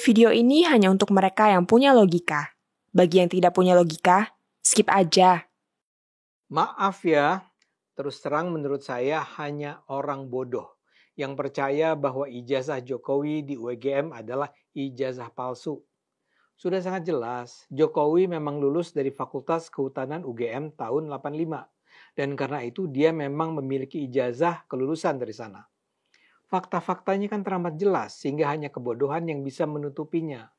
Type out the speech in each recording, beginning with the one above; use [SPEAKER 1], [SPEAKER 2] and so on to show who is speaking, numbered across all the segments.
[SPEAKER 1] Video ini hanya untuk mereka yang punya logika. Bagi yang tidak punya logika, skip aja.
[SPEAKER 2] Maaf ya, terus terang menurut saya hanya orang bodoh yang percaya bahwa ijazah Jokowi di UGM adalah ijazah palsu. Sudah sangat jelas, Jokowi memang lulus dari Fakultas Kehutanan UGM tahun 85. Dan karena itu dia memang memiliki ijazah kelulusan dari sana. Fakta-faktanya kan teramat jelas sehingga hanya kebodohan yang bisa menutupinya.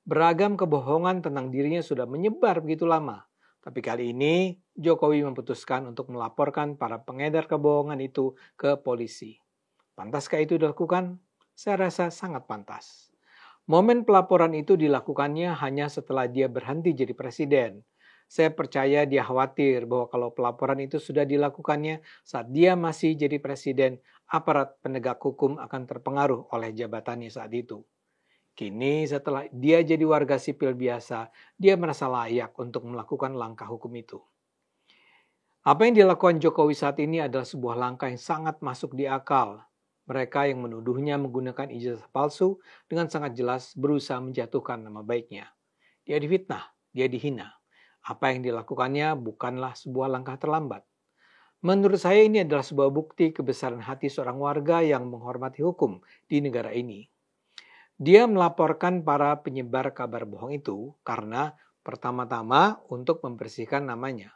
[SPEAKER 2] Beragam kebohongan tentang dirinya sudah menyebar begitu lama. Tapi kali ini Jokowi memutuskan untuk melaporkan para pengedar kebohongan itu ke polisi. Pantaskah itu dilakukan? Saya rasa sangat pantas. Momen pelaporan itu dilakukannya hanya setelah dia berhenti jadi presiden. Saya percaya dia khawatir bahwa kalau pelaporan itu sudah dilakukannya saat dia masih jadi presiden, aparat penegak hukum akan terpengaruh oleh jabatannya saat itu. Kini setelah dia jadi warga sipil biasa, dia merasa layak untuk melakukan langkah hukum itu. Apa yang dilakukan Jokowi saat ini adalah sebuah langkah yang sangat masuk di akal. Mereka yang menuduhnya menggunakan ijazah palsu dengan sangat jelas berusaha menjatuhkan nama baiknya. Dia difitnah, dia dihina. Apa yang dilakukannya bukanlah sebuah langkah terlambat. Menurut saya ini adalah sebuah bukti kebesaran hati seorang warga yang menghormati hukum di negara ini. Dia melaporkan para penyebar kabar bohong itu karena pertama-tama untuk membersihkan namanya.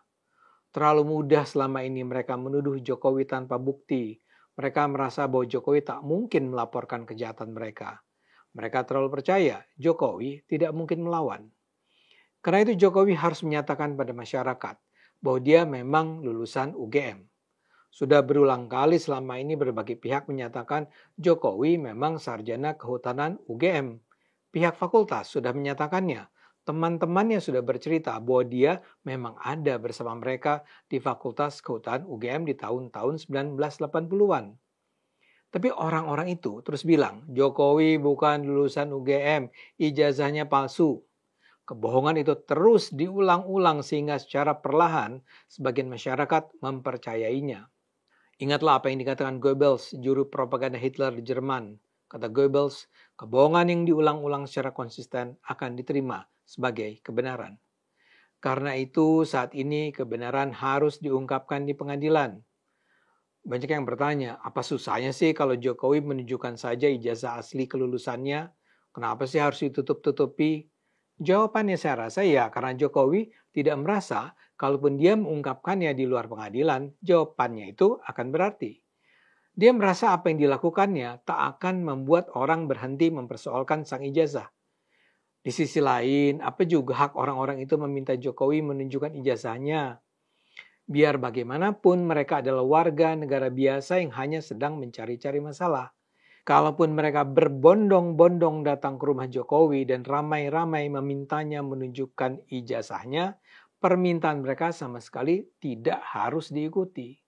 [SPEAKER 2] Terlalu mudah selama ini mereka menuduh Jokowi tanpa bukti. Mereka merasa bahwa Jokowi tak mungkin melaporkan kejahatan mereka. Mereka terlalu percaya Jokowi tidak mungkin melawan. Karena itu Jokowi harus menyatakan pada masyarakat bahwa dia memang lulusan UGM. Sudah berulang kali selama ini berbagai pihak menyatakan Jokowi memang sarjana kehutanan UGM. Pihak fakultas sudah menyatakannya. Teman-temannya sudah bercerita bahwa dia memang ada bersama mereka di Fakultas Kehutanan UGM di tahun-tahun 1980-an. Tapi orang-orang itu terus bilang, Jokowi bukan lulusan UGM, ijazahnya palsu. Kebohongan itu terus diulang-ulang sehingga secara perlahan sebagian masyarakat mempercayainya. Ingatlah apa yang dikatakan Goebbels, juru propaganda Hitler di Jerman. Kata Goebbels, kebohongan yang diulang-ulang secara konsisten akan diterima sebagai kebenaran. Karena itu saat ini kebenaran harus diungkapkan di pengadilan. Banyak yang bertanya, apa susahnya sih kalau Jokowi menunjukkan saja ijazah asli kelulusannya? Kenapa sih harus ditutup-tutupi? Jawabannya saya rasa ya karena Jokowi tidak merasa kalaupun dia mengungkapkannya di luar pengadilan, jawabannya itu akan berarti. Dia merasa apa yang dilakukannya tak akan membuat orang berhenti mempersoalkan sang ijazah. Di sisi lain, apa juga hak orang-orang itu meminta Jokowi menunjukkan ijazahnya? Biar bagaimanapun mereka adalah warga negara biasa yang hanya sedang mencari-cari masalah. Kalaupun mereka berbondong-bondong datang ke rumah Jokowi dan ramai-ramai memintanya menunjukkan ijazahnya, permintaan mereka sama sekali tidak harus diikuti.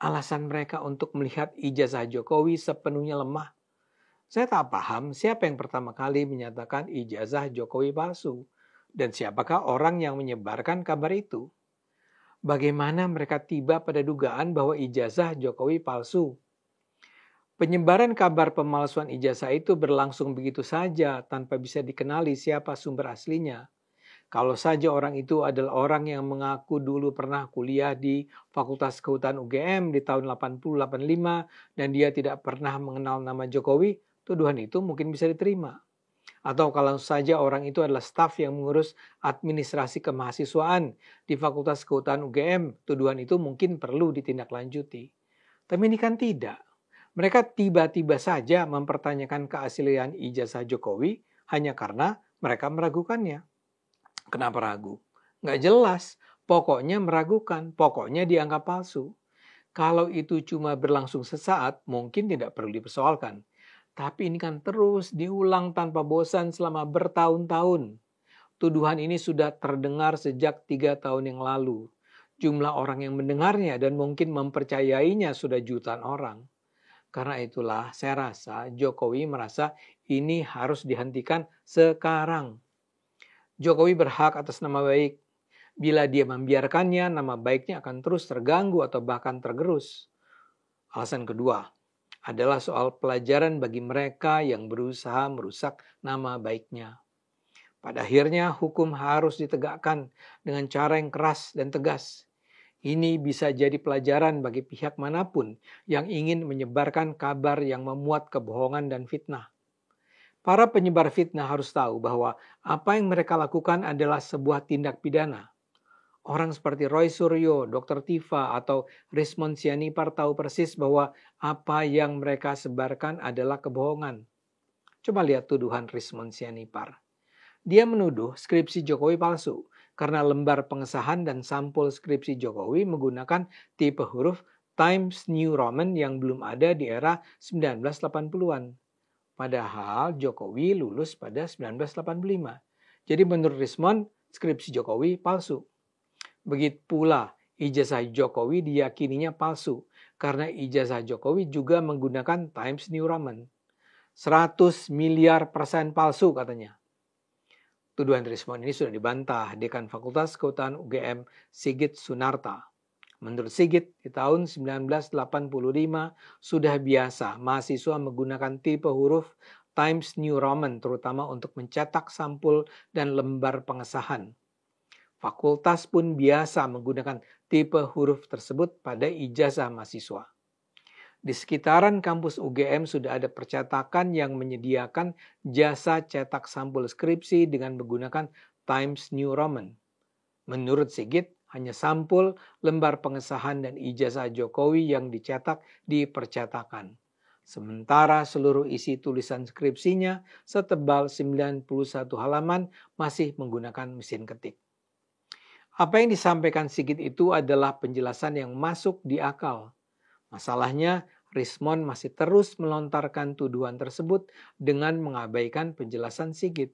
[SPEAKER 2] Alasan mereka untuk melihat ijazah Jokowi sepenuhnya lemah. Saya tak paham siapa yang pertama kali menyatakan ijazah Jokowi palsu dan siapakah orang yang menyebarkan kabar itu. Bagaimana mereka tiba pada dugaan bahwa ijazah Jokowi palsu? Penyebaran kabar pemalsuan ijazah itu berlangsung begitu saja tanpa bisa dikenali siapa sumber aslinya. Kalau saja orang itu adalah orang yang mengaku dulu pernah kuliah di Fakultas Kehutanan UGM di tahun 80-85 dan dia tidak pernah mengenal nama Jokowi, tuduhan itu mungkin bisa diterima. Atau kalau saja orang itu adalah staf yang mengurus administrasi kemahasiswaan di Fakultas Kehutanan UGM, tuduhan itu mungkin perlu ditindaklanjuti. Tapi ini kan tidak. Mereka tiba-tiba saja mempertanyakan keaslian ijazah Jokowi hanya karena mereka meragukannya. Kenapa ragu? Nggak jelas. Pokoknya meragukan. Pokoknya dianggap palsu. Kalau itu cuma berlangsung sesaat, mungkin tidak perlu dipersoalkan. Tapi ini kan terus diulang tanpa bosan selama bertahun-tahun. Tuduhan ini sudah terdengar sejak 3 tahun yang lalu. Jumlah orang yang mendengarnya dan mungkin mempercayainya sudah jutaan orang. Karena itulah saya rasa Jokowi merasa ini harus dihentikan sekarang. Jokowi berhak atas nama baik. Bila dia membiarkannya, nama baiknya akan terus terganggu atau bahkan tergerus. Alasan kedua, adalah soal pelajaran bagi mereka yang berusaha merusak nama baiknya. Pada akhirnya hukum harus ditegakkan dengan cara yang keras dan tegas. Ini bisa jadi pelajaran bagi pihak manapun yang ingin menyebarkan kabar yang memuat kebohongan dan fitnah. Para penyebar fitnah harus tahu bahwa apa yang mereka lakukan adalah sebuah tindak pidana. Orang seperti Roy Suryo, Dr. Tifa, atau Rismon Sianipar tahu persis bahwa apa yang mereka sebarkan adalah kebohongan. Coba lihat tuduhan Rismon Sianipar. Dia menuduh skripsi Jokowi palsu karena lembar pengesahan dan sampul skripsi Jokowi menggunakan tipe huruf Times New Roman yang belum ada di era 1980-an. Padahal Jokowi lulus pada 1985. Jadi menurut Rismon, skripsi Jokowi palsu. Begitu pula ijazah Jokowi diyakininya palsu karena ijazah Jokowi juga menggunakan Times New Roman. 100 miliar % palsu katanya. Tuduhan Rismon ini sudah dibantah Dekan Fakultas Kehutanan UGM Sigit Sunarta. Menurut Sigit, di tahun 1985 sudah biasa mahasiswa menggunakan tipe huruf Times New Roman terutama untuk mencetak sampul dan lembar pengesahan. Fakultas pun biasa menggunakan tipe huruf tersebut pada ijazah mahasiswa. Di sekitaran kampus UGM sudah ada percetakan yang menyediakan jasa cetak sampul skripsi dengan menggunakan Times New Roman. Menurut Sigit, hanya sampul, lembar pengesahan, dan ijazah Jokowi yang dicetak di percetakan. Sementara seluruh isi tulisan skripsinya setebal 91 halaman masih menggunakan mesin ketik. Apa yang disampaikan Sigit itu adalah penjelasan yang masuk di akal. Masalahnya, Rismon masih terus melontarkan tuduhan tersebut dengan mengabaikan penjelasan Sigit.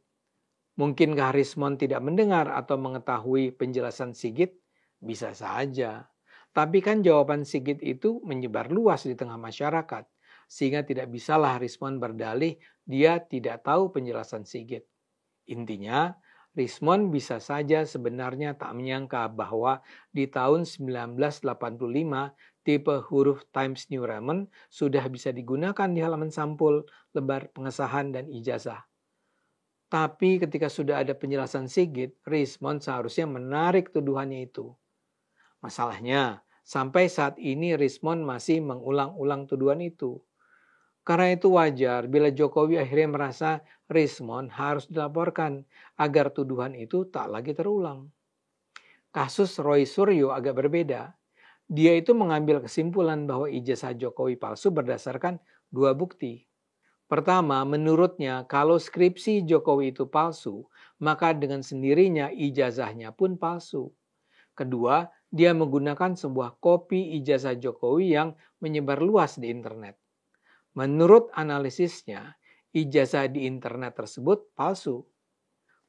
[SPEAKER 2] Mungkinkah Rismon tidak mendengar atau mengetahui penjelasan Sigit? Bisa saja. Tapi kan jawaban Sigit itu menyebar luas di tengah masyarakat, sehingga tidak bisalah Rismon berdalih dia tidak tahu penjelasan Sigit. Intinya, Rismon bisa saja sebenarnya tak menyangka bahwa di tahun 1985 tipe huruf Times New Roman sudah bisa digunakan di halaman sampul, lembar pengesahan, dan ijazah. Tapi ketika sudah ada penjelasan Sigit, Rismon seharusnya menarik tuduhannya itu. Masalahnya, sampai saat ini Rismon masih mengulang-ulang tuduhan itu. Karena itu wajar bila Jokowi akhirnya merasa Rismon harus dilaporkan agar tuduhan itu tak lagi terulang. Kasus Roy Suryo agak berbeda. Dia itu mengambil kesimpulan bahwa ijazah Jokowi palsu berdasarkan dua bukti. Pertama, menurutnya kalau skripsi Jokowi itu palsu, maka dengan sendirinya ijazahnya pun palsu. Kedua, dia menggunakan sebuah kopi ijazah Jokowi yang menyebar luas di internet. Menurut analisisnya, ijazah di internet tersebut palsu.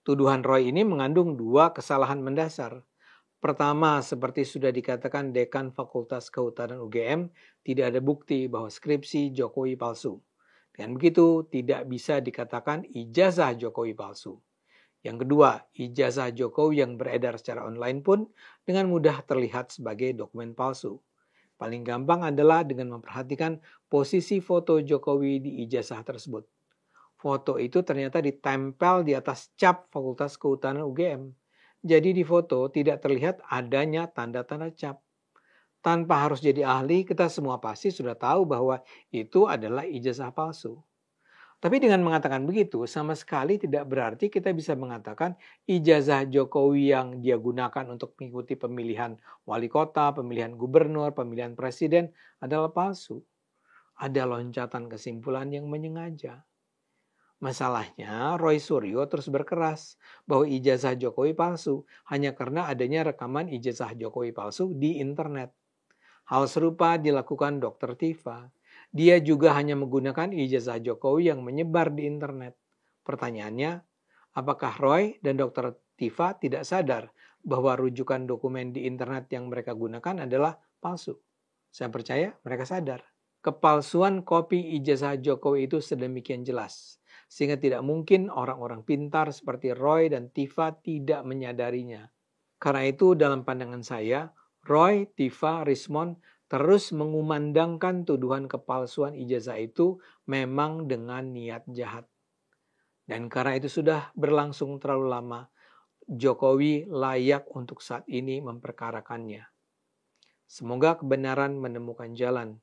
[SPEAKER 2] Tuduhan Roy ini mengandung dua kesalahan mendasar. Pertama, seperti sudah dikatakan Dekan Fakultas Kehutanan UGM, tidak ada bukti bahwa skripsi Jokowi palsu. Dengan begitu, tidak bisa dikatakan ijazah Jokowi palsu. Yang kedua, ijazah Jokowi yang beredar secara online pun dengan mudah terlihat sebagai dokumen palsu. Paling gampang adalah dengan memperhatikan posisi foto Jokowi di ijazah tersebut. Foto itu ternyata ditempel di atas cap Fakultas Kehutanan UGM. Jadi di foto tidak terlihat adanya tanda-tanda cap. Tanpa harus jadi ahli, kita semua pasti sudah tahu bahwa itu adalah ijazah palsu. Tapi dengan mengatakan begitu, sama sekali tidak berarti kita bisa mengatakan ijazah Jokowi yang dia gunakan untuk mengikuti pemilihan wali kota, pemilihan gubernur, pemilihan presiden adalah palsu. Ada loncatan kesimpulan yang menyengaja. Masalahnya, Roy Suryo terus berkeras bahwa ijazah Jokowi palsu hanya karena adanya rekaman ijazah Jokowi palsu di internet. Hal serupa dilakukan Dr. Tifa. Dia juga hanya menggunakan ijazah Jokowi yang menyebar di internet. Pertanyaannya, apakah Roy dan Dr. Tifa tidak sadar bahwa rujukan dokumen di internet yang mereka gunakan adalah palsu? Saya percaya mereka sadar. Kepalsuan kopi ijazah Jokowi itu sedemikian jelas, sehingga tidak mungkin orang-orang pintar seperti Roy dan Tifa tidak menyadarinya. Karena itu dalam pandangan saya, Roy, Tifa, Rismon terus mengumandangkan tuduhan kepalsuan ijazah itu memang dengan niat jahat. Dan karena itu sudah berlangsung terlalu lama, Jokowi layak untuk saat ini memperkarakannya. Semoga kebenaran menemukan jalan.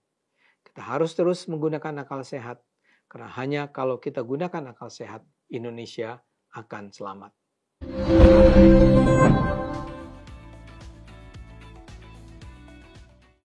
[SPEAKER 2] Kita harus terus menggunakan akal sehat, karena hanya kalau kita gunakan akal sehat, Indonesia akan selamat.